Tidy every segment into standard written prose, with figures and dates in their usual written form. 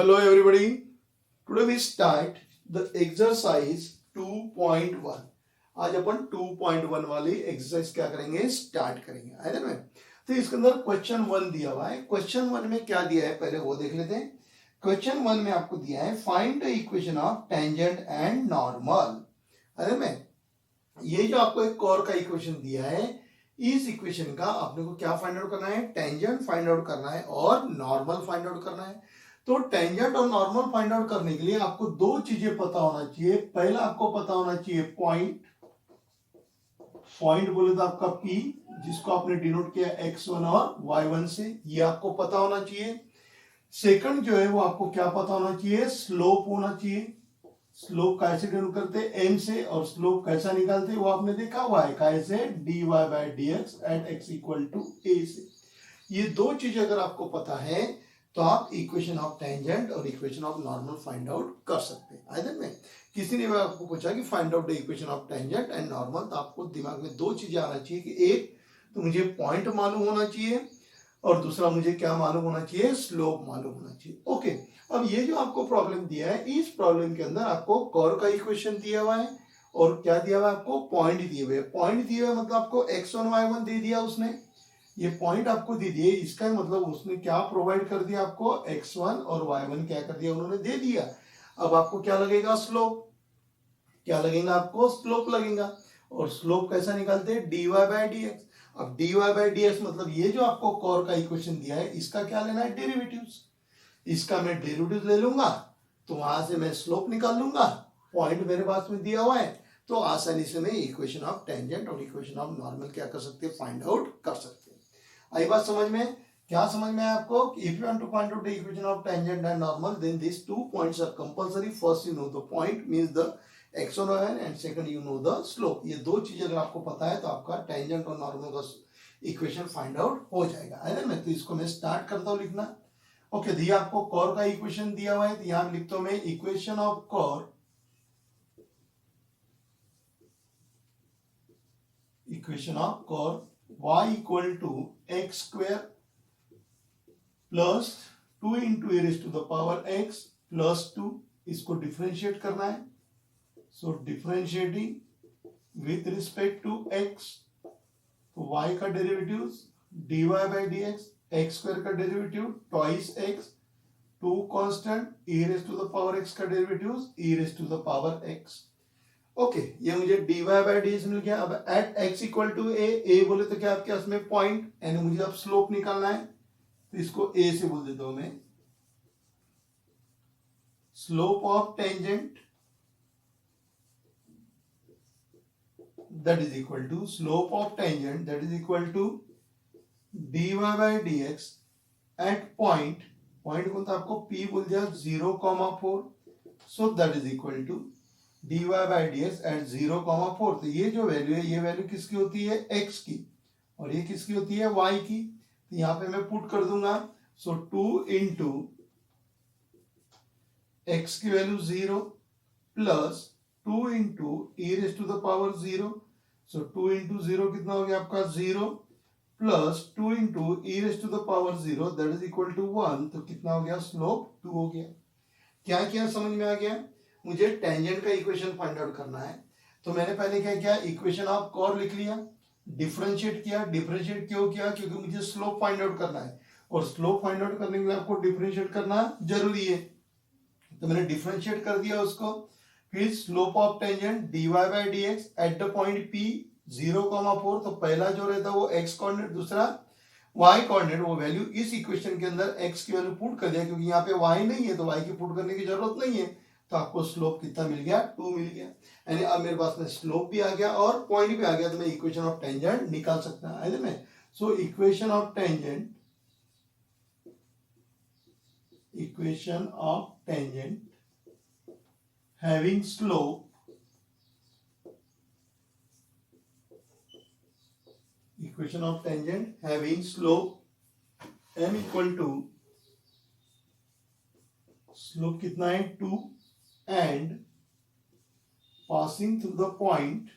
Hello everybody. Today we start the exercise 2.1. आज अपन 2.1 वाली exercise क्या करेंगे, स्टार्ट करेंगे। है ना मैम? तो इसके अंदर क्वेश्चन 1 दिया हुआ है। क्वेश्चन 1 में क्या दिया है पहले वो देख लेते हैं। क्वेश्चन 1 में आपको दिया है find the equation of tangent and normal. है ना मैम? ये जो आपको एक कोर का इक्वेशन दिया है, इस इक्वेशन का आपने को क्या फाइंड आउट करना है, टेंजेंट फाइंड आउट करना है और नॉर्मल फाइंड आउट करना है। तो टेंजेंट और नॉर्मल फाइंड आउट करने के लिए आपको दो चीजें पता होना चाहिए। पहला आपको पता होना चाहिए पॉइंट, पॉइंट बोले तो आपका P, जिसको आपने डिनोट किया x1 और y1 से, ये आपको पता होना चाहिए। सेकंड जो है वो आपको क्या पता होना चाहिए, स्लोप होना चाहिए। स्लोप कैसे डिनोट करते हैं, m से, और स्लोप कैसा निकालते हैं वो आपने देखा हुआ है, कैसे dy by dx at x equal to a से। ये दो चीजें अगर आपको पता है तो आप इक्वेशन ऑफ टेंजेंट और equation of normal find out कर सकते हैं। आई में किसी ने आपको पूछा कि find out the equation of tangent and normal, तो आपको दिमाग में दो चीजें आना चाहिए कि एक तो मुझे पॉइंट मालूम होना चाहिए और दूसरा मुझे क्या मालूम होना चाहिए, स्लोप मालूम होना चाहिए। ओके, अब ये जो आपको प्रॉब्लम दिया है, इस प्रॉब्लम के अंदर आपको कर्व का इक्वेशन दिया हुआ है और क्या दिया हुआ है, आपको पॉइंट दिए हुए। पॉइंट दिए हुए मतलब आपको x1 y1 दे दिया उसने, ये पॉइंट आपको दे दिए, इसका मतलब उसने क्या प्रोवाइड कर दिया, आपको x1 और y1 क्या कर दिया, उन्होंने दे दिया। अब आपको क्या लगेगा, स्लोप। क्या लगेगा आपको, स्लोप लगेगा। और स्लोप कैसा निकालते हैं, dy बाय dx। अब dy बाय dx मतलब ये जो आपको कोर का इक्वेशन दिया है, इसका क्या लेना है, डेरिवेटिव्स। इसका मैं डेरिवेटिव ले लूंगा तो वहां से मैं स्लोप निकाल लूंगा। पॉइंट मेरे पास में दिया हुआ है तो आसानी से मैं इक्वेशन ऑफ टेंजेंट और इक्वेशन ऑफ नॉर्मल क्या कर सकते हैं, फाइंड आउट कर सकते हैं। आई बात समझ में? क्या समझ में है आपको? If you want to find out the equation of tangent and normal, then this two points are compulsory. First you know the point means the x1 y1 and second you know the slope. ये दो चीजें अगर आपको पता है तो आपका tangent और नॉर्मल का इक्वेशन फाइंड आउट हो जाएगा। है ना? मैं तो इसको मैं स्टार्ट करता हूं लिखना। ओके, दिया आपको कोर का इक्वेशन दिया हुआ है तो यहां लिखता हूं मैं equation of curve, equation of curve y equal to x square plus 2 into e raise to the power x plus 2। इसको डिफरेंशिएट करना है, so differentiating with respect to x, तो y का derivative dy by dx, x square का derivative twice x, 2 constant, e raise to the power x का derivative e raise to the power x। Okay, ये मुझे dy by dx मिल गया। अब at x equal to a बोले तो क्या आपके पास में पॉइंट, यानी मुझे अब स्लोप निकालना है तो इसको a से बोल देता हूं मैं। Slope of tangent that is equal to, slope of tangent that is equal to dy by dx at point, point कौन था आपको, p बोल दिया 0,4, so that is equal to dy by dx at 0,4। तो ये जो वैल्यू है, ये वैल्यू किसकी होती है, x की, और ये किसकी होती है, y की। तो यहां पे मैं पुट कर दूंगा, सो 2 इंटू x की value 0 plus 2 into e raise to the power 0, so 2 into 0 कितना हो गया आपका 0 plus 2 into e raise to the power 0 that is equal to 1। तो कितना हो गया, स्लोप 2 हो गया। क्या क्या समझ में आ गया? मुझे टेंजेंट का इक्वेशन फाइंड आउट करना है तो मैंने पहले क्या किया, इक्वेशन ऑफ कोर लिख लिया, डिफरेंशिएट किया। डिफरेंशिएट क्यों किया, क्योंकि मुझे स्लोप फाइंड आउट करना है और स्लोप फाइंड आउट करने के लिए आपको डिफरेंशिएट करना जरूरी है, तो मैंने डिफरेंशिएट कर दिया उसको। फिर slope of tangent dy by dx at the point p 0,4, तो पहला जो रहता है वो x कोऑर्डिनेट, दूसरा y कोऑर्डिनेट, वो वैल्यू इस इक्वेशन के अंदर x की वैल्यू पुट कर दिया, क्योंकि यहाँ पे y नहीं है तो y की पुट करने की जरूरत नहीं है। तो आपको स्लोप कितना मिल गया, 2 मिल गया। यानी अब मेरे पास में स्लोप भी आ गया और पॉइंट भी आ गया, तो मैं इक्वेशन ऑफ टेंजेंट निकाल सकता है ना। सो equation of tangent, equation of tangent having slope, equation of tangent having slope m equal to, slope कितना है 2 and passing through the point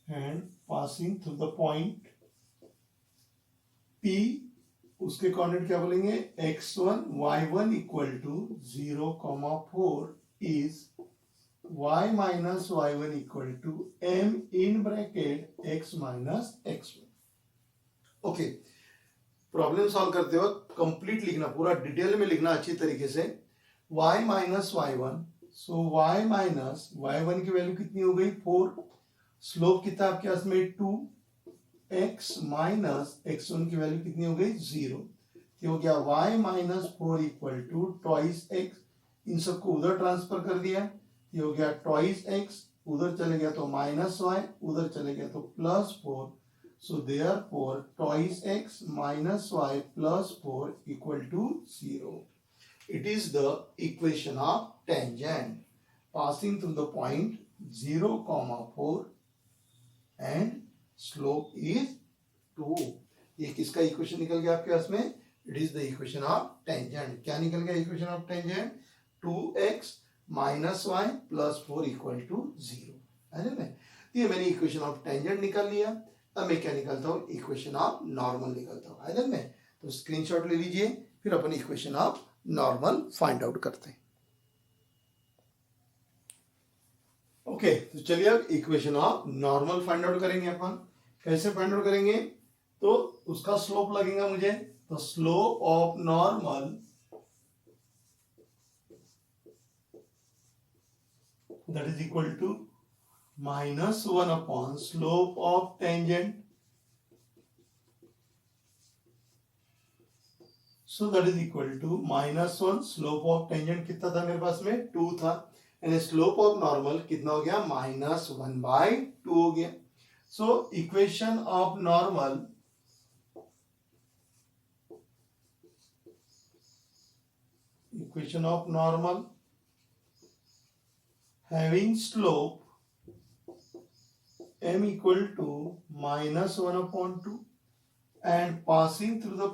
and passing through the point P उसके coordinate क्या बोलेंगे, x1 y1 equal to 0,4 is y minus y1 equal to m in bracket x minus x1। Okay, problem solve करते वक्त complete लिखना, पूरा detail में लिखना अच्छी तरीके से। y माइनस y1, सो y माइनस y1 की वैल्यू कितनी हो गई 4, स्लोप कितना आपके पास में 2, x माइनस x1 की वैल्यू कितनी हो गई 0, ये हो गया y minus 4 equal to twice x, इन सबको उधर ट्रांसफर कर दिया, ये हो गया ट्वाइस x, उधर चले गया तो माइनस y, उधर चले गया तो plus 4, so therefore twice x minus y plus 4 equal to 0. It is the equation of tangent passing through the point 0,4 and slope is 2. ये किसका इक्वेशन निकल गया आपके पास में, it is the equation of tangent. क्या निकल गया equation of tangent, 2x minus y plus 4 equal to 0, है ना। ये मैंने इक्वेशन ऑफ टेंजेंट निकाल लिया, अब मैं क्या निकालता हूँ, इक्वेशन ऑफ नॉर्मल निकालता हूँ, है ना। तो स्क्रीनशॉट ले लीजिए, फिर अपन equation of normal find out करते हैं। ओके, तो चलिए अब equation of normal find out करेंगे अपन। कैसे फाइंड आउट करेंगे, तो उसका स्लोप लगेगा मुझे, तो slope of normal that is equal to -1 upon slope of tangent, so that is equal to -1, slope of tangent कितना था मेरे पास में 2 था, यानी स्लोप ऑफ नॉर्मल कितना हो गया -1/2 हो गया। सो equation of normal having slope m equal to -1/2 and passing through the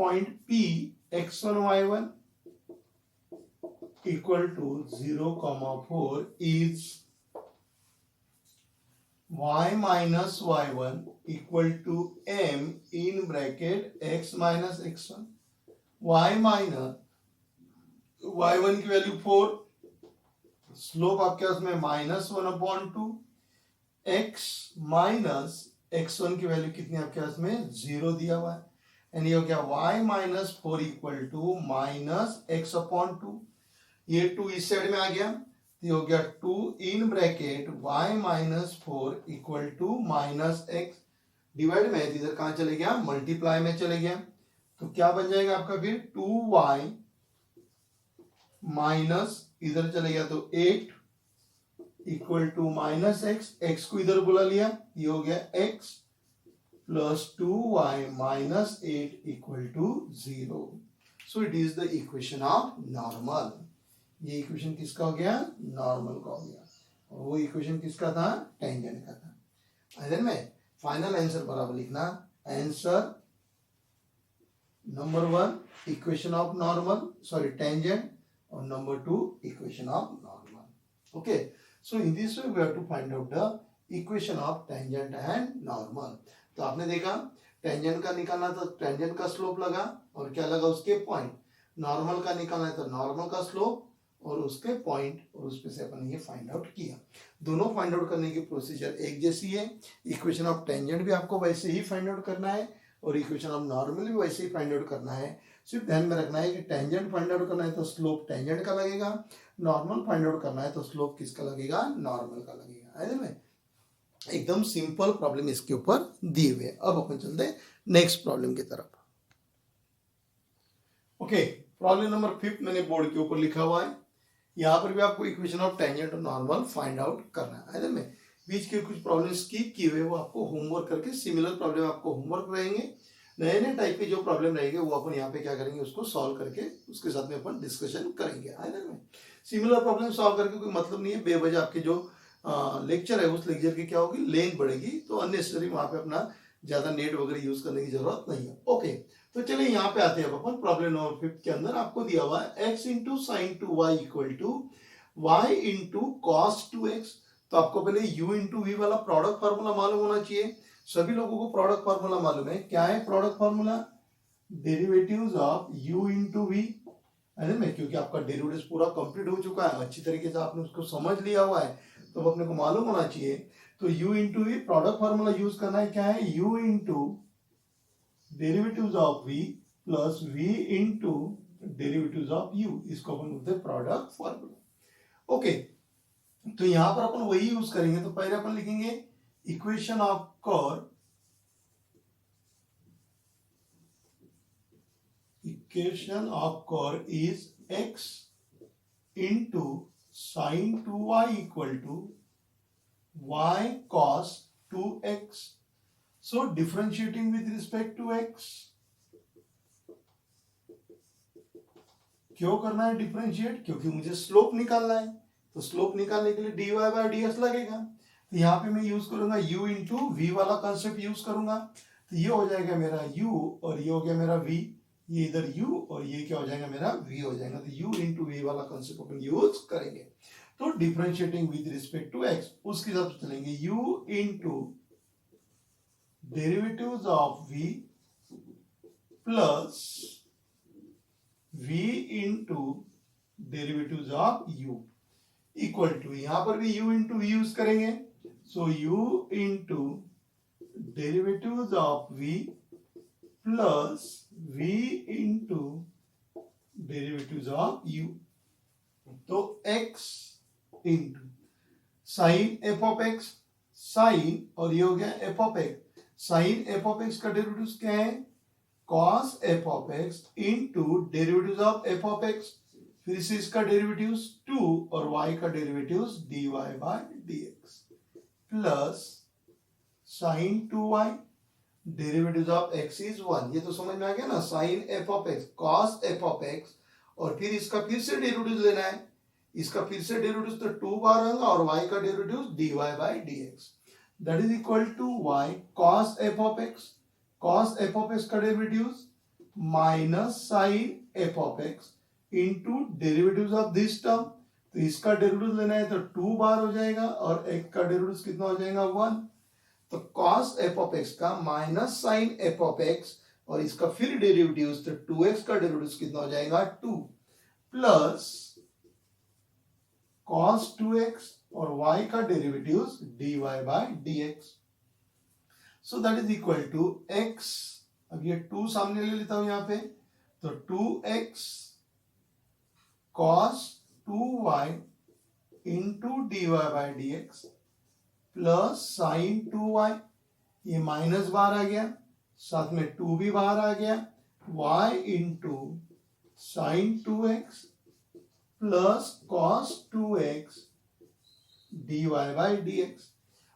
point P x1 y1 equal to 0,4 is y minus y1 equal to m in bracket x minus x1, y minus y1 की value 4, slope आपके पास में -1/2, x minus x1 की value कितनी आपके पास में 0 दिया हुआ है, यानी हो गया y minus 4 equal to -x/2, ये 2 इस साइड में आ गया, ये हो गया 2 in bracket y minus 4 equal to -x, divide में इधर कहां चले गया, मल्टीप्लाई में चले गया, तो क्या बन जाएगा आपका फिर 2y माइनस इधर चले गया तो 8 इक्वल टू -x, x को इधर बुला लिया, ये हो गया x plus 2y minus 8 equal to 0। So it is the equation of normal. ये इक्वेशन किसका हो गया, नॉर्मल का हो गया, और वो इक्वेशन किसका था, टेंजेंट का था। इधर में फाइनल आंसर बराबर लिखना, answer number 1 equation of normal sorry tangent, और number 2 equation of normal. Okay, so in this way we have to find out the equation of tangent and normal. तो आपने देखा टेंजेंट का निकालना तो टेंजेंट का स्लोप लगा, और क्या लगा उसके पॉइंट, नॉर्मल का निकालना है तो नॉर्मल का स्लोप और उसके पॉइंट, और उस पे से अपन ये फाइंड आउट किया। दोनों फाइंड आउट करने की प्रोसीजर एक जैसी है, इक्वेशन ऑफ टेंजेंट भी आपको वैसे ही फाइंड आउट करना है और इक्वेशन ऑफ नॉर्मल भी वैसे ही फाइंड आउट करना है। सिर्फ ध्यान में रखना है कि टेंजेंट फाइंड आउट करना है तो स्लोप टेंजेंट का लगेगा, नॉर्मल फाइंड आउट करना है तो स्लोप किसका लगेगा, नॉर्मल का लगेगा। है ना, एकदम सिंपल प्रॉब्लम इसके ऊपर दिए हुए। अब अपन चलते हैं नेक्स्ट प्रॉब्लम की तरफ। ओके, प्रॉब्लम नंबर 5 मैंने बोर्ड के ऊपर लिखा हुआ है। यहाँ पर भी आपको इक्वेशन ऑफ टेंजेंट और नॉर्मल फाइंड आउट करना है ना। बीच के कुछ प्रॉब्लम स्किप किए हुए वो आपको होमवर्क करके, सिमिलर प्रॉब्लम आपको होमवर्क रहेंगे, नए नए टाइप के जो प्रॉब्लम रहेंगे वो अपन यहाँ पे क्या करेंगे, उसको सॉल्व करके उसके साथ में अपन डिस्कशन करेंगे। है ना, सिमिलर प्रॉब्लम सॉल्व करके कोई मतलब नहीं है, बेवजह आपके जो लेक्चर है उस लेक्चर की क्या होगी, लेंथ बढ़ेगी, तो अननेसेसरी वहां पे अपना ज्यादा नेट वगैरह यूज करने की जरूरत नहीं है। ओके, तो चलिए यहाँ पे आते हैं अपन प्रॉब्लम नंबर 5 के अंदर आपको दिया हुआ है x into sine two y equal to y into cos two x. तो आपको पहले u इंटू वी वाला प्रोडक्ट फार्मूला मालूम होना चाहिए। सभी लोगों को प्रोडक्ट फार्मूला मालूम है। क्या है product formula? Derivatives of u into v, है ना, क्योंकि आपका डेरिवेटिव पूरा कंप्लीट हो चुका है, अच्छी तरीके से आपने उसको समझ लिया हुआ है, तो अपने को मालूम होना चाहिए। तो u into v product formula use करना है। क्या है? u into derivatives of v plus v into derivatives of u, इसको अपन बोलते हैं प्रोडक्ट फार्मूला। ओके, तो यहां पर अपन वही यूज करेंगे। तो पहले अपन लिखेंगे equation of curve, equation of curve is x into sine two y equal to y cos 2x. So differentiating with respect to x, क्यों करना है डिफरेंशिएट? क्योंकि मुझे स्लोप निकालना है। तो स्लोप निकालने के लिए dy बाय dx लगेगा। तो यहाँ पे मैं यूज करूंगा u इंटू वी वाला कंसेप्ट यूज करूंगा। तो ये हो जाएगा मेरा u और ये हो गया मेरा v, ये इधर u और ये क्या हो जाएगा मेरा v हो जाएगा। तो u इंटू वी वाला कंसेप्ट अपन यूज करेंगे। तो differentiating with respect to x, उसके हिसाब से चलेंगे। u into derivatives of v plus v into derivatives of u equal to, यहां पर भी u इंटू v यूज करेंगे। So u into derivatives of v plus v into derivatives of u। तो x into sine f of x, sine और ये हो गया f of x. Sign f of x का डेरिवेटिव क्या है? Cos f of x into derivative of f of x, फिर से इसका डेरिवेटिव 2 और y का derivative dy by dx plus sine 2y, derivative of x is 1। ये तो समझ में आ गया ना, sine f of x cos f of x, और फिर इसका फिर से डेरिवेटिव लेना है। इसका फिर से डेरिवेटिव तो 2 बार होगा और y का derivative dy by dx, that is equal to y cos f of x, cos f of x का derivatives minus sine f of x इंटू डेरिवेटिव्स ऑफ दिस टर्म। तो इसका डेरिवेटिव लेना है तो 2 बार हो जाएगा और x का डेरिवेटिव कितना हो जाएगा 1। तो cos f of x का minus sine f of x और इसका फिर डेरिवेटिव्स, तो 2x का डेरिवेटिव कितना हो जाएगा 2 प्लस cos 2x और y का derivatives dy by dx। So that is equal to x, अब ये 2 सामने ले लेता हूं यहां पे, तो 2x cos 2y into dy by dx plus sine 2y, ये माइनस बाहर आ गया, साथ में 2 भी बाहर आ गया, y into sine 2x plus cos 2x dy by dx।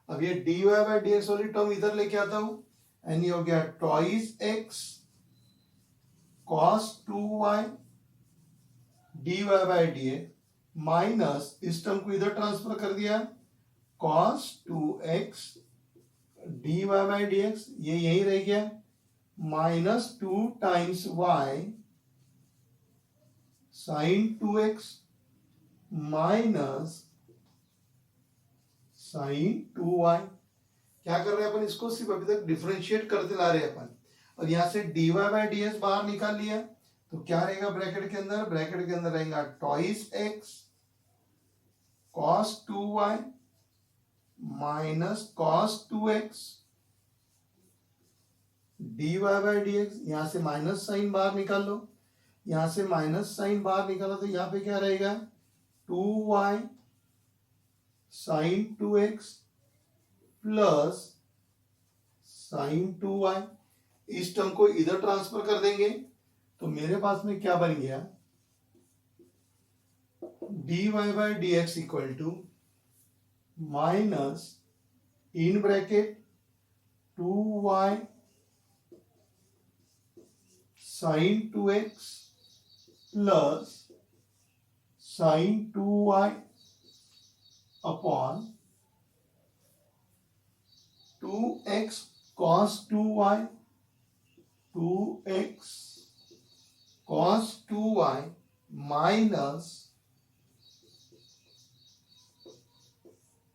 अब ये dy बाय dx वाली टर्म इधर लेके आता हूं, एंड ये हो गया twice x cos 2y dy by dx minus इस टर्म को इधर ट्रांसफर कर दिया, cos 2x dy by dx, ये यही रह गया, minus 2 times y sine 2x minus sine 2y। क्या कर रहे हैं अपन? इसको सिर्फ अभी तक डिफरेंशिएट करते ला रहे हैं अपन, और यहां से dy बाय ds बाहर निकाल लिया, तो क्या रहेगा ब्रैकेट के अंदर? ब्रैकेट के अंदर रहेगा twice x cos 2y minus cos 2x dy by dx। यहां से माइनस साइन बाहर निकाल लो, यहां से माइनस साइन बाहर निकाला तो यहां पे क्या रहेगा 2y sine 2x plus sine 2y। इस टर्म को इधर ट्रांसफर कर देंगे, तो मेरे पास में क्या बन गया, dy by dx equal to minus in bracket 2y sine 2x plus sine 2y upon 2x cos 2y 2x cos 2y minus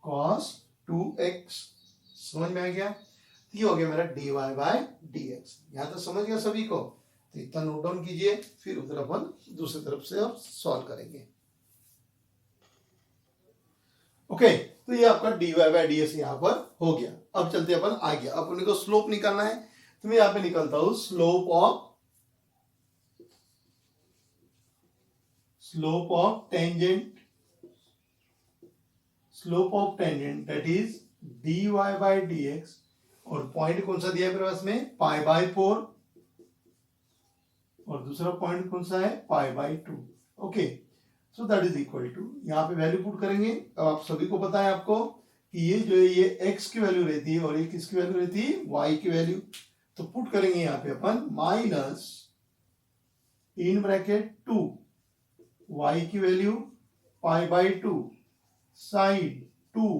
cos 2x। समझ में आ गया? तो ये हो गया मेरा dy बाय dx। यहां तक समझ गया सभी को? तो इतना नोट डाउन कीजिए, फिर उधर अपन दूसरी तरफ से अब सॉल्व करेंगे। ओके, तो ये आपका dy बाय dx यहां पर हो गया। अब चलते अपन आगे, अब अपने को स्लोप निकालना है। तो मैं यहां पे निकालता हूं slope of tangent that is dy by dx। और पॉइंट कौन सा दिया है मेरे पास में? Pi by 4। और दूसरा पॉइंट कौन सा है? Pi by 2। Okay, so that is equal to, यहाँ पे वैल्यू पुट करेंगे। अब आप सभी को पता है आपको कि ये जो है ये x की वैल्यू रहती है और ये किसकी वैल्यू रहती है? y की वैल्यू। तो पुट करेंगे यहाँ पे अपन माइनस इन ब्रैकेट 2 y की value pi by 2 sine 2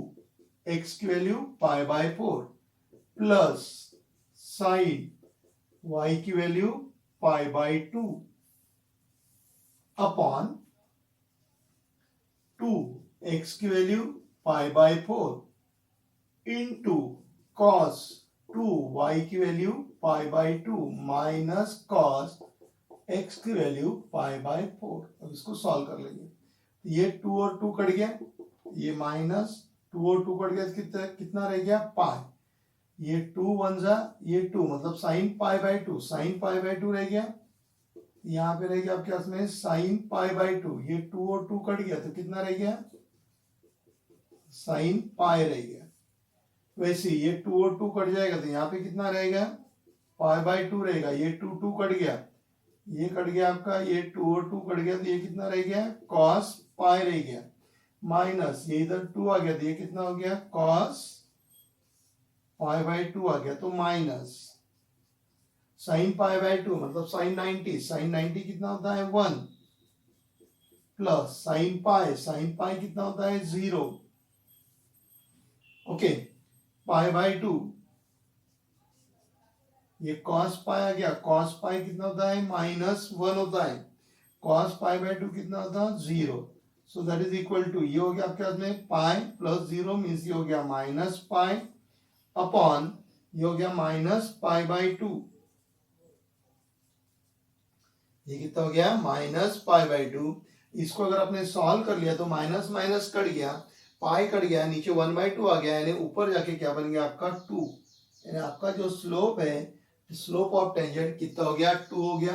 x की value pi by 4 plus sine y की value pi by 2 upon 2x की value pi by 4 into cos 2y की value pi by 2 minus cos x की value pi by 4। अब इसको solve कर लेंगे। ये 2 और 2 कट गया, ये माइनस 2 और 2 कट गया, कितना कितना रह गया? पाई। ये 2 1 जा ये 2, मतलब sine pi by 2, sine pi by 2 रह गया। यहाँ पे रह गया आपके पास में साइन पाई बाय 2। ये 2 और 2 कट गया तो कितना रह गया? साइन पाई रह गया। वैसे ये 2 और 2 कट जाएगा तो यहाँ पे कितना रहेगा? पाई बाय 2 रहेगा। ये 2 2 कट गया, ये कट गया आपका, ये 2 और 2 कट गया तो ये कितना रह गया? कॉस पाई रह गया। माइनस ये इधर 2 आ गया तो ये कितना हो गया? कॉस पाई बाय 2 आ गया, तो माइनस साइन पाई बाय 2 मतलब साइन 90, साइन 90 कितना होता है? 1 प्लस साइन पाई कितना होता है? 0। ओके, पाई बाय 2, ये कॉस पाई आ गया, कॉस पाई कितना होता है? माइनस 1 होता है। कॉस पाई बाय 2 कितना होता है? 0। So that is equal to, ये हो गया आपके पास में पाई प्लस 0 मीन्स ये हो गया माइनस पाई अपॉन ये हो गया माइनस पाई बाय 2। ये कितना हो गया? Minus pi by 2। इसको अगर आपने सॉल्व कर लिया तो माइनस माइनस कट गया, पाई कट गया, नीचे 1 बाय 2 आ गया, यानी ऊपर जाके क्या बन गया आपका? 2। यानी आपका जो स्लोप है, स्लोप ऑफ टेंजेंट कितना हो गया? 2 हो गया।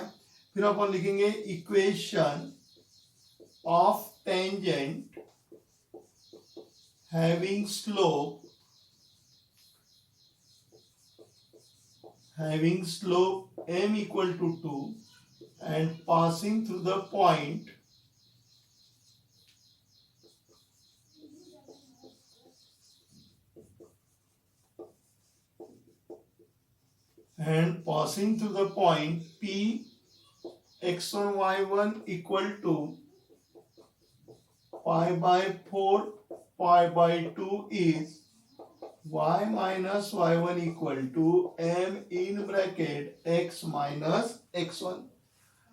फिर अपन लिखेंगे equation of tangent having slope m equal to 2 and passing through the point P x1 y1 equal to pi by 4 pi by 2 is y minus y1 equal to m in bracket x minus x1.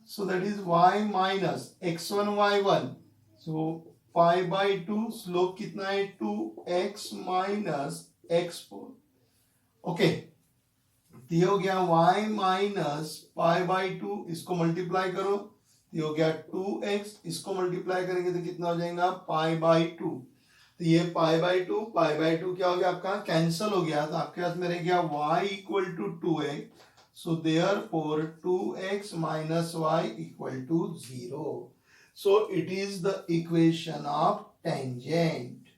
So that is y minus x1 y1. So pi by 2 slope कितना है? 2x minus x4. Okay, ये हो गया y minus pi by 2, इसको multiply करो, ये हो गया 2x, इसको मल्टीप्लाई करेंगे तो कितना हो जाएगा? Pi by 2। तो ये पाई बाई 2 क्या हो गया आपका? कैंसल हो गया, तो आपके पास में रह गया y equal to 2x। So therefore 2x minus y equal to 0। So it is the equation of tangent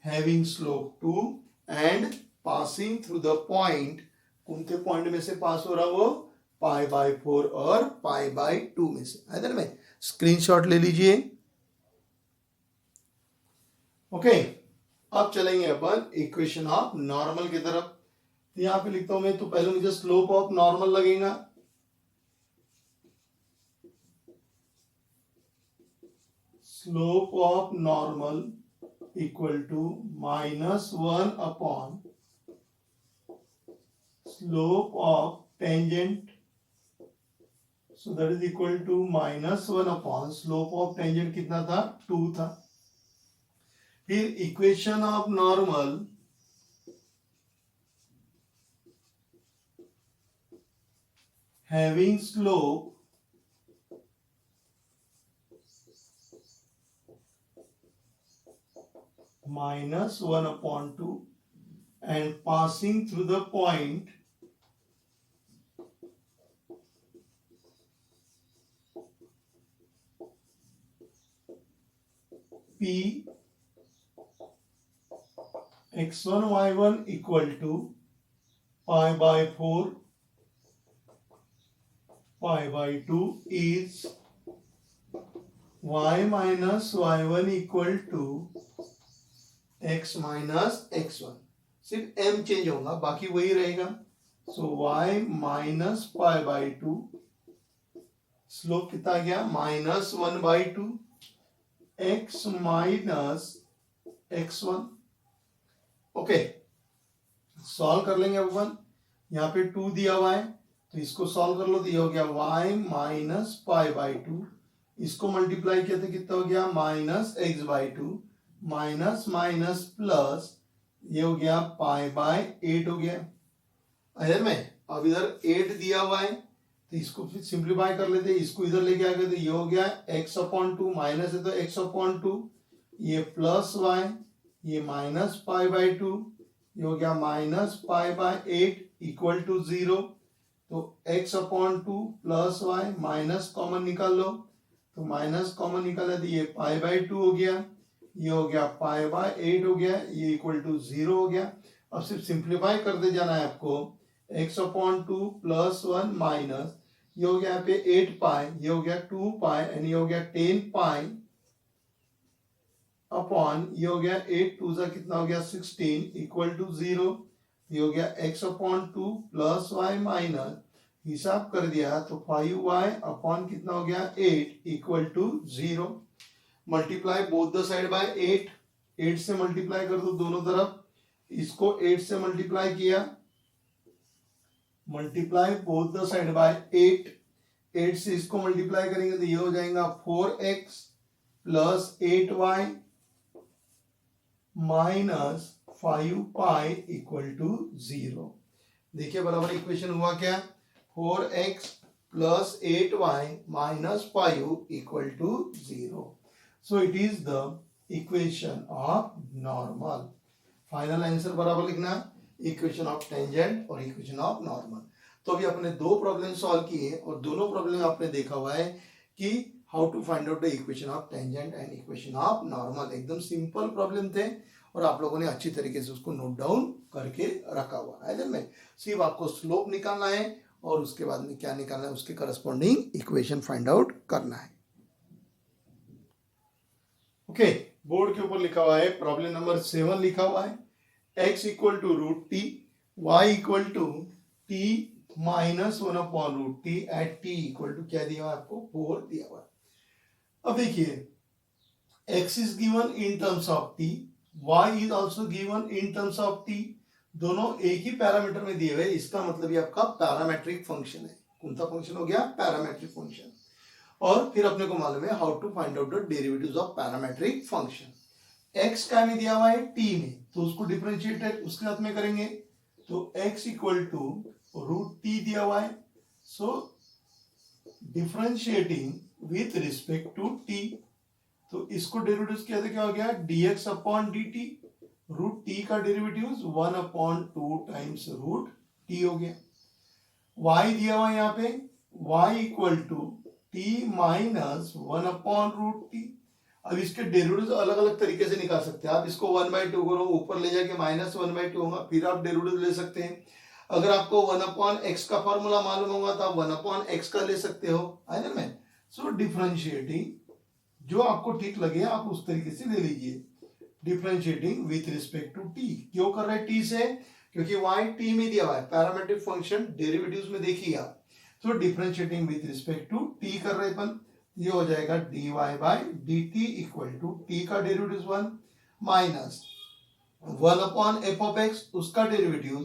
having slope 2 and passing through the point. कौन से पॉइंट में से पास हो रहा? वो पाई बाय 4 और पाई बाय 2 में से। इधर में स्क्रीनशॉट ले लीजिए। ओके, अब चलेंगे अपन इक्वेशन ऑफ नॉर्मल की तरफ। तो यहां पे लिखता हूं मैं, तो पहले मुझे स्लोप ऑफ नॉर्मल लगेगा। Slope of normal equal to -1 upon slope of tangent, so that is equal to -1 upon slope of tangent कितना था, 2 था। फिर equation of normal, having slope -1 upon 2 and passing through the point P x1 y1 equal to pi by 4 pi by 2 is y minus y1 equal to x minus x1, सिर्फ m change होगा, बाकी वही रहेगा। सो y minus pi by 2, slope कितना गया, -1/2, x minus x1। Okay, solve कर लेंगे अपन। यहाँ पे 2 दिया हुआ है तो इसको सॉल्व कर लो, तो ये हो गया y माइनस पाई बाई 2, इसको मल्टीप्लाई किया तो कितना हो गया, -x/2 माइनस माइनस प्लस, ये हो गया पाई बाय 8 हो गया। अरे में अब इधर 8 दिया हुआ है तो इसको फिर सिंप्लीफाई कर लेते हैं, इसको इधर लेके आ गए तो ये हो गया x/2, माइनस है तो x/2, ये प्लस y, ये माइनस पाई बाय 2, ये हो गया minus pi by 8 equal to 0। तो x/2 plus y, minus common निकाल लो तो माइनस कॉमन निकाले तो ये पाई बाय 2 हो गया, ये हो गया पाई बाय 8 हो गया, ये इक्वल टू 0 हो गया। अब सिर्फ सिंप्लीफाई करते जाना है आपको, x/2 प्लस 1 माइनस, ये हो गया यहाँ पे 8 पाई, ये हो गया 2 पाई एंड ये हो गया 10 पाई अपॉन, ये हो गया 8 2 सा कितना हो गया 16 इक्वल टू 0। ये हो गया x/2 प्लस y माइनस, हिसाब कर दिया तो 5y अपॉन कितना हो गया 8 equal to 0। Multiply both the side by 8, 8 से मल्टीप्लाई कर दो दोनों तरफ, इसको 8 से मल्टीप्लाई किया, multiply both the side by 8, 8 से इसको मल्टीप्लाई करेंगे तो ये हो जाएगा 4x plus 8y minus 5 pi equal to 0। देखिए बराबर इक्वेशन हुआ क्या, 4x plus 8y minus 5 equal to 0। So it is the equation of normal. Final answer बराबर लिखना, इक्वेशन ऑफ टेंजेंट और इक्वेशन ऑफ नॉर्मल। तो अभी अपने दो प्रॉब्लम सॉल्व किए और दोनों प्रॉब्लम आपने देखा हुआ है कि how to find out the equation of tangent and equation of normal. एकदम सिंपल प्रॉब्लम थे और आप लोगों ने अच्छी तरीके से उसको नोट डाउन करके रखा हुआ है। में सिर्फ आपको स्लोप निकालना है और उसके बाद में क्या निकालना है, उसके करस्पॉन्डिंग इक्वेशन फाइंड आउट करना है। ओके, बोर्ड के ऊपर लिखा हुआ है, प्रॉब्लम नंबर 7 लिखा हुआ है, x equal to √t, y equal to t minus 1 upon √t at t equal to क्या दिया हुआ है आपको, 4 दिया हुआ है। अब देखिए x is given in terms of t, y is also given in terms of t, दोनों एक ही पैरामीटर में दिए हुए, इसका मतलब ये आपका पैरामेट्रिक फंक्शन है। कौन सा फंक्शन हो गया, पैरामेट्रिक फंक्शन। और फिर अपने को मालूम है how to find out the derivatives of parametric function. x का में दिया हुआ है t में, तो उसको डिफरेंशिएट उसके साथ में करेंगे तो x इक्वल टू √t दिया हुआ है, so differentiating with respect to t, तो इसको डेरिवेटिव्स क्या हो गया dx अपॉन dt, √t का डेरिवेटिव्स 1 अपॉन 2 टाइम्स √t हो गया। y दिया हुआ है यहाँ पे, y equal to t minus 1 upon √t। अब इसके डेरिवेटिव्स अलग अलग तरीके से निकाल सकते हैं आप, इसको 1/2 करो, ऊपर ले जाके -1/2 होगा, फिर आप डेरिवेटिव ले सकते हैं। अगर आपको 1 अपॉन x का फॉर्मूला मालूम होगा तो आप 1 अपॉन x का ले सकते हो, है ना। मैं सो डिफरेंशिएटिंग जो आपको ठीक लगे आप उस तरीके से ले लीजिए। Differentiating with respect to t, क्यों कर रहे हैं t से, क्योंकि y t में दिया हुआ है, पैरामेट्रिक फंक्शन डेरिवेटिव्स में देखिए आप, तो differentiating with respect to t कर रहे अपन, ये हो जाएगा dy by dt equal to t का derivative 1 minus 1 upon f of x, उसका डेरिवेटिव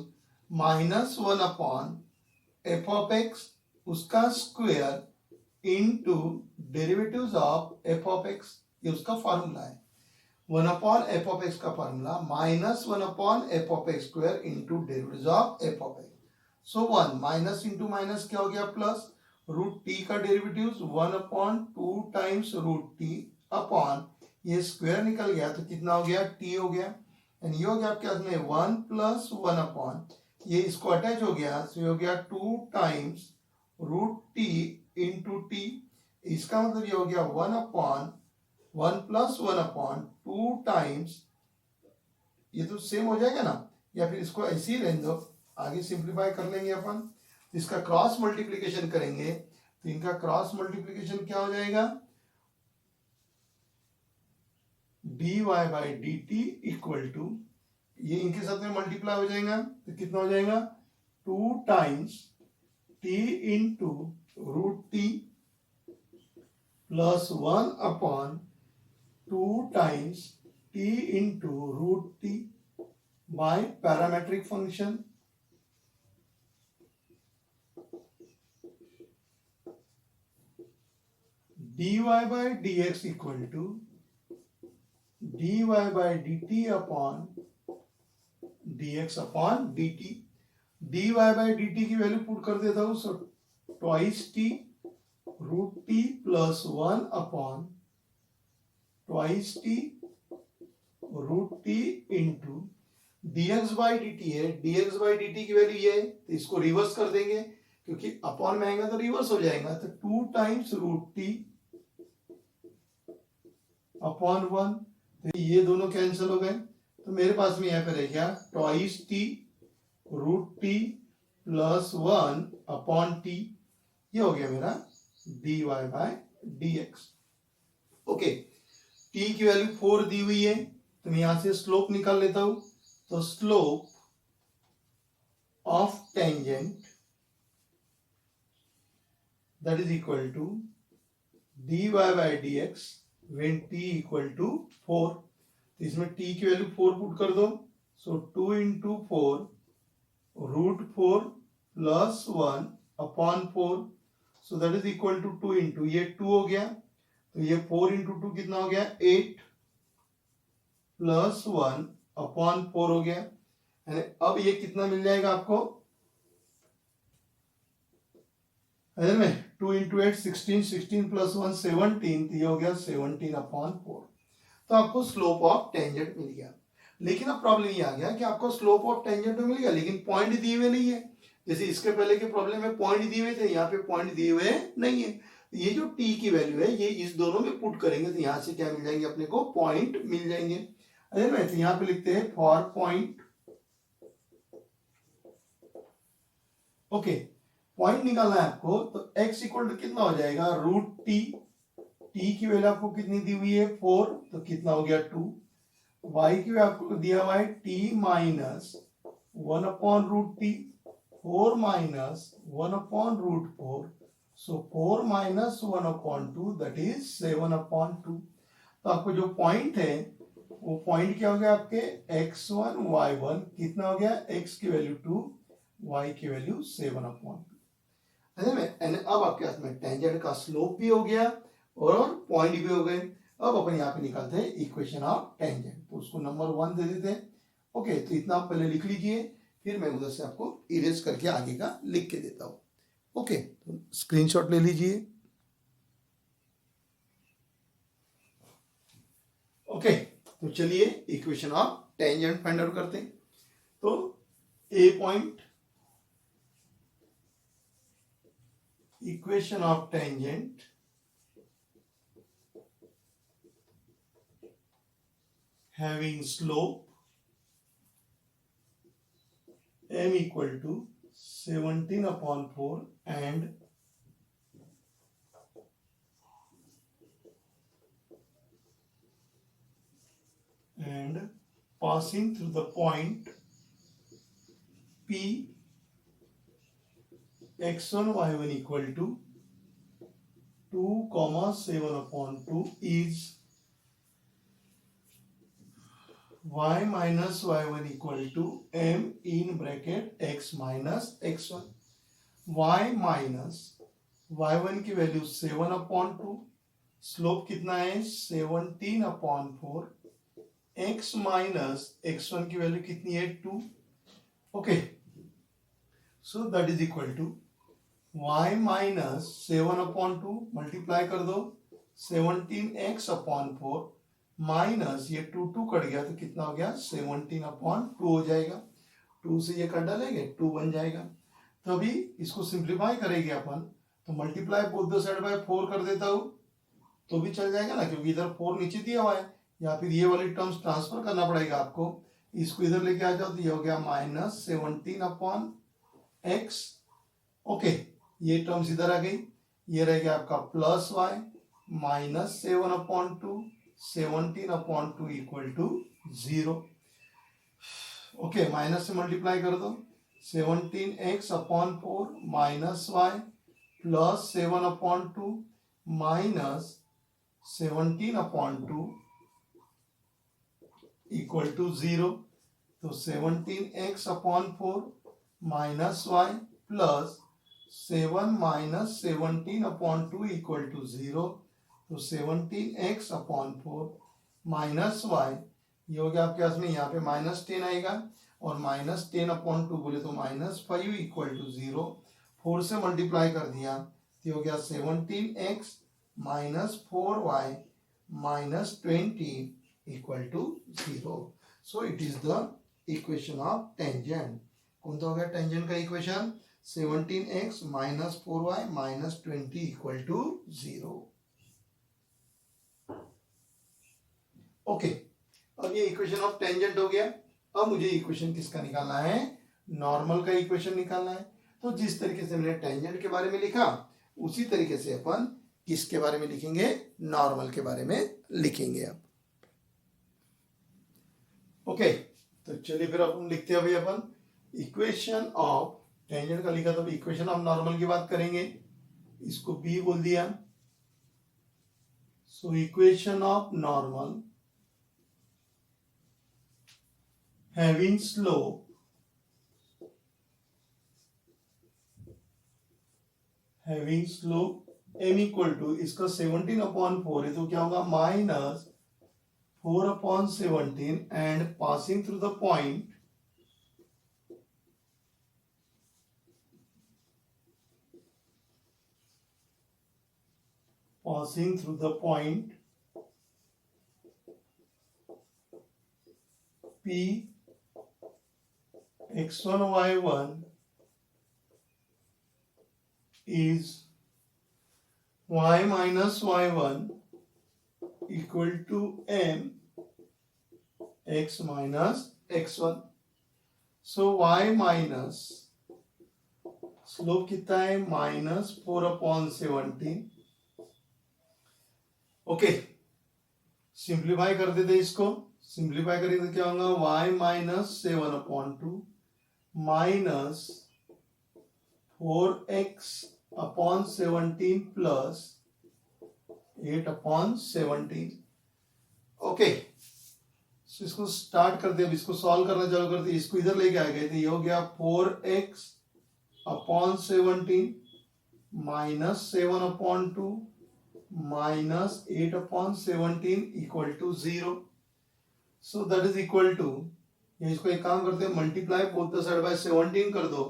-1/f(x) उसका square into derivatives of f(x), ये उसका फॉर्मूला है। 1/f(x) का formula -1/f(x)² into derivatives of f(x). So 1 minus into minus क्या हो गया प्लस, रूट टी का derivatives 1/2 times root t upon, ये स्क्वायर निकल गया तो कितना हो गया, टी हो गया। एंड ये हो गया आपके हाथ में 1 + 1 अपॉन, ये इसको अटैच हो गया तो ये हो गया 2 times root t into t. इसका मतलब ये हो गया 1 + 1 अपॉन 2 टाइम्स, ये तो सेम हो जाएगा ना, या फिर इसको ऐसे ही रहने दो, आगे सिंप्लीफाई कर लेंगे अपन। इसका क्रॉस मल्टीप्लिकेशन करेंगे तो इनका क्रॉस मल्टीप्लिकेशन क्या हो जाएगा, dy/dt इक्वल टू, ये इनके साथ में मल्टीप्लाई हो जाएगा तो कितना हो जाएगा, 2 times t into root t plus 1 upon 2 times t into root t by parametric function. dy/dx equal to dy/dt upon dx upon dt। dy/dt की वैल्यू पुट कर देता हूं, so twice t root t plus 1 upon twice t root t into dx/dt है, dx/dt की value ये है तो इसको रिवर्स कर देंगे क्योंकि अपॉन में आएगा तो रिवर्स हो जाएगा, तो 2 टाइम्स रूट टी अपॉन 1, तो ये दोनों कैंसिल हो गए तो मेरे पास में यहाँ पे रह गया twice t root t plus 1 upon t, ये हो गया मेरा dy/dx। ओके, टी की वैल्यू 4 दी हुई है तो मैं यहां से स्लोप निकाल लेता हूं, तो slope of tangent that is equal to dy/dx when t equal to 4। तो इसमें t की वैल्यू 4 पुट कर दो, so 2 into 4 root 4 plus 1 upon 4, so that is equal to 2 into, ये 2 हो गया तो ये 4 इंटू 2 कितना हो गया, 8 प्लस 1 अपॉन 4 हो गया। अब ये कितना मिल जाएगा आपको, में 2 इंटू 8 16, 16 प्लस 1 17, तो ये हो गया 17 अपॉन 4। तो आपको स्लोप ऑफ टेंजेंट मिल गया। लेकिन अब प्रॉब्लम ये आ गया कि आपको स्लोप ऑफ टेंजेंट तो मिल गया लेकिन पॉइंट दिए हुए नहीं है, जैसे इसके पहले के प्रॉब्लम में पॉइंट दिए हुए थे, यहाँ पे पॉइंट दिए हुए नहीं है। ये जो t की वैल्यू है ये इस दोनों में पुट करेंगे तो यहाँ से क्या मिल जाएंगे अपने को, पॉइंट मिल जाएंगे। तो यहाँ पे लिखते हैं फॉर पॉइंट। ओके, पॉइंट निकालना है आपको तो x इक्वल टू कितना हो जाएगा, रूट टी, टी की वैल्यू आपको कितनी दी हुई है 4, तो कितना हो गया 2। y की वैल्यू आपको दिया हुआ है t minus 1 upon root t, 4 minus 1 upon root 4, so 4 minus 1 upon 2 that is 7 upon 2। तो आपको जो पॉइंट है वो पॉइंट क्या हो गया आपके x1 y1, कितना हो गया, x की वैल्यू 2, y की वैल्यू 7 अपॉन 2। अब आपके हाथ में टेंजेंट का स्लोप भी हो गया और पॉइंट भी हो गए। अब अपन यहाँ पे निकालते हैं इक्वेशन ऑफ टेंजेंट, तो उसको नंबर 1 दे देते हैं। ओके, तो इतना आप पहले लिख लीजिए, फिर मैं उधर से आपको इरेज करके आगे का लिख के देता हूँ। ओके, तो स्क्रीनशॉट ले लीजिए। ओके, तो चलिए equation of tangent find out करते हैं। तो ए point, equation of tangent having slope m equal to 17 upon 4 and passing through the point P x1 y1 equal to 2, 7 upon 2 is y minus y1 equal to m in bracket x minus x1। y minus y1 की value 7/2, slope कितना है 17/4, x minus x1 की value कितनी है 2। Okay, so that is equal to y minus 7/2 multiply कर दो 17x/4 minus ये 2 cut गया तो कितना हो गया 17/2 हो जाएगा। 2 से ये कट डालेंगे 2 बन जाएगा। तो अभी इसको सिंप्लीफाई करेंगे अपन, तो multiply both the side bye 4 कर देता हूं तो भी चल जाएगा ना, क्योंकि इधर 4 नीचे दिया हुआ है, या फिर ये वाली टर्म्स ट्रांसफर करना पड़ेगा आपको। इसको इधर लेके आ जाओ तो ये हो गया माइनस 17/x। ओके, ये टर्म्स इधर आ गई, ये रह गया आपका plus y minus 7/2, 17/2 equal to 0। Okay, minus से मल्टीप्लाई कर दो 17x/4 minus y plus 7/2 minus 17/2 equal to 0। तो 17x/4 minus y plus 7 minus 17/2 equal to 0। तो 17x/4 माइनस वाई, ये हो गया आपके पास में यहाँ पे -10 आएगा, और -10/2 बोले तो -5 इक्वल टू 0। 4 से मल्टीप्लाई कर दिया तो ये हो गया 17x minus 4y minus 20 equal to 0। So it is the equation of tangent. कौन सा हो गया टेंजेंट का equation 17x minus 4y minus 20 equal to 0। Okay, अब ये इक्वेशन ऑफ टेंजेंट हो गया। अब मुझे इक्वेशन किसका निकालना है, नॉर्मल का इक्वेशन निकालना है। तो जिस तरीके से मैंने टेंजेंट के बारे में लिखा उसी तरीके से अपन किसके बारे में लिखेंगे, नॉर्मल के बारे में लिखेंगे अब। ओके, तो चलिए फिर अपन लिखते हैं अभी अपन इक्वेशन ऑफ टेंजेंट का लिखा, तो इक्वेशन ऑफ नॉर्मल की बात करेंगे। इसको बी बोल दिया। सो equation of normal having slope m equal to, इसका 17/4 है तो क्या होगा minus 4/17 and passing through the point P x1 y1 is y minus y1 equal to m x minus x1। so y minus slope कितना है -4/17। Okay, simplify कर देते इसको। सिंप्लीफाई करेंगे तो क्या होगा y minus 7/2 minus 4x/17 plus 8/17। Okay, इसको स्टार्ट करते हैं। अब इसको सॉल्व करना चालू करते हैं। इसको इधर लेके आ गए तो ये हो गया 4x/17 minus 7/2 minus 8/17 equal to 0। So that is equal to, इसको एक काम करते हैं multiply both the side by 17 कर दो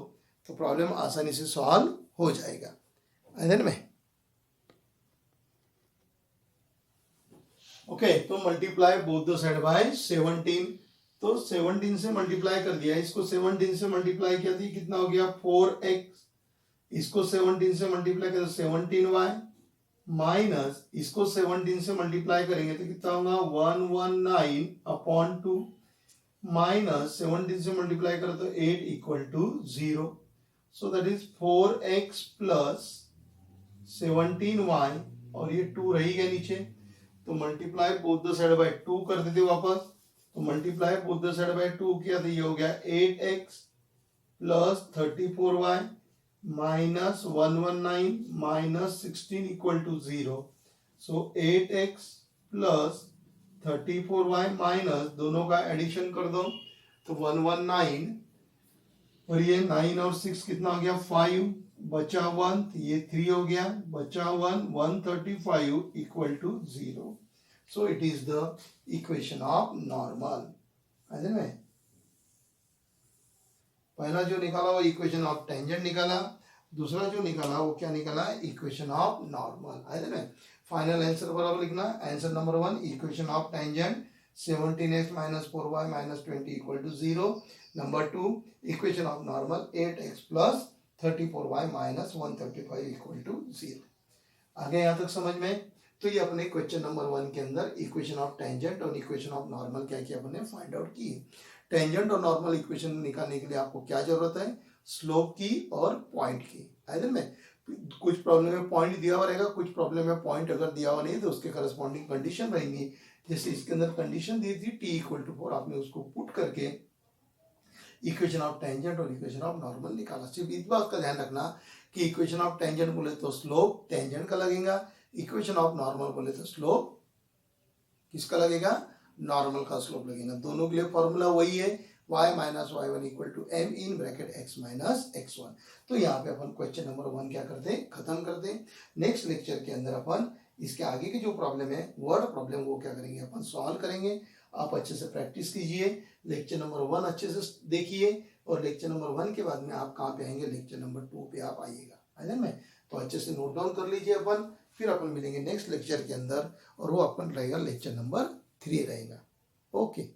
तो प्रॉब्लम आसानी से सॉल्व हो जाएगा। है में ओके, तो multiply both the side by 17। तो 17 से मल्टीप्लाई कर दिया, इसको 17 से मल्टीप्लाई किया थी, कितना हो गया 4x। इसको 17 से मल्टीप्लाई किया तो 17y माइनस इसको 17 से मल्टीप्लाई करेंगे तो कितना होगा 119/2 माइनस 17 से मल्टीप्लाई करो तो 8 equal to 0। So that is 4x plus 17y, और ये 2 रही गया नीचे तो multiply both the side by 2 कर देते वापस। तो multiply both the side by 2 किया तो ये हो गया 8x plus 34y minus 119 minus 16 equal to 0। सो 8x प्लस 34y माइनस दोनों का एडिशन कर दो तो 119 और ये 9 और 6 कितना हो गया 5 बचा 1 तो ये 3 हो गया बचा 1 135 equal to 0 so it is the equation of normal है ना पहला जो निकाला वो इक्वेशन ऑफ टेंजेंट निकाला दूसरा जो निकाला वो क्या निकाला इक्वेशन ऑफ नॉर्मल है ना फाइनल आंसर बराबर लिखना answer number 1 equation of tangent 17x minus 4y minus 20 equal to 0 number 2 equation of normal 8x plus 34y minus 135 equal to 0 आगे यहाँ तक समझ में तो ये अपने क्वेश्चन नंबर 1 के अंदर इक्वेशन ऑफ टेंजेंट और इक्वेशन ऑफ नॉर्मल क्या किया अपने फाइंड आउट की टेंजेंट और नॉर्मल इक्वेशन निकालने के लिए आपको क्या जरूरत है स्लोप की और पॉइंट की है में कुछ प्रॉब्लम में पॉइंट दिया हुआ रहेगा कुछ प्रॉब्लम में पॉइंट अगर दिया हुआ नहीं तो उसके करस्पॉन्डिंग कंडीशन रहेंगी जैसे इसके अंदर कंडीशन दी थी t इक्वल टू 4 आपने उसको पुट करके इक्वेशन ऑफ टेंजेंट और इक्वेशन ऑफ नॉर्मल निकाला सिर्फ इस बात का ध्यान रखना कि इक्वेशन ऑफ टेंजेंट बोले तो स्लोप टेंजेंट का लगेगा इक्वेशन ऑफ नॉर्मल बोले तो स्लोप किसका लगेगा नॉर्मल का स्लोप लगेगा दोनों के लिए फॉर्मूला वही है y minus y one equal to m in bracket x minus x1 तो यहाँ पे अपन क्वेश्चन नंबर 1 क्या करते हैं खत्म करते हैं नेक्स्ट लेक्चर के अंदर अपन इसके आगे की जो प्रॉब्लम है वर्ड प्रॉब्लम वो क्या करेंगे अपन सॉल्व करेंगे आप अच्छे से प्रैक्टिस कीजिए लेक्चर नंबर 1 अच्छे से देखिए और लेक्चर नंबर 1 के बाद में आप कहाँ पे आएंगे लेक्चर नंबर 2 पे आप आइएगा है ना तो अच्छे से नोट डाउन कर लीजिए अपन फिर अपन मिलेंगे नेक्स्ट लेक्चर के अंदर और वो अपन रहेगा लेक्चर नंबर 3 रहेगा ओके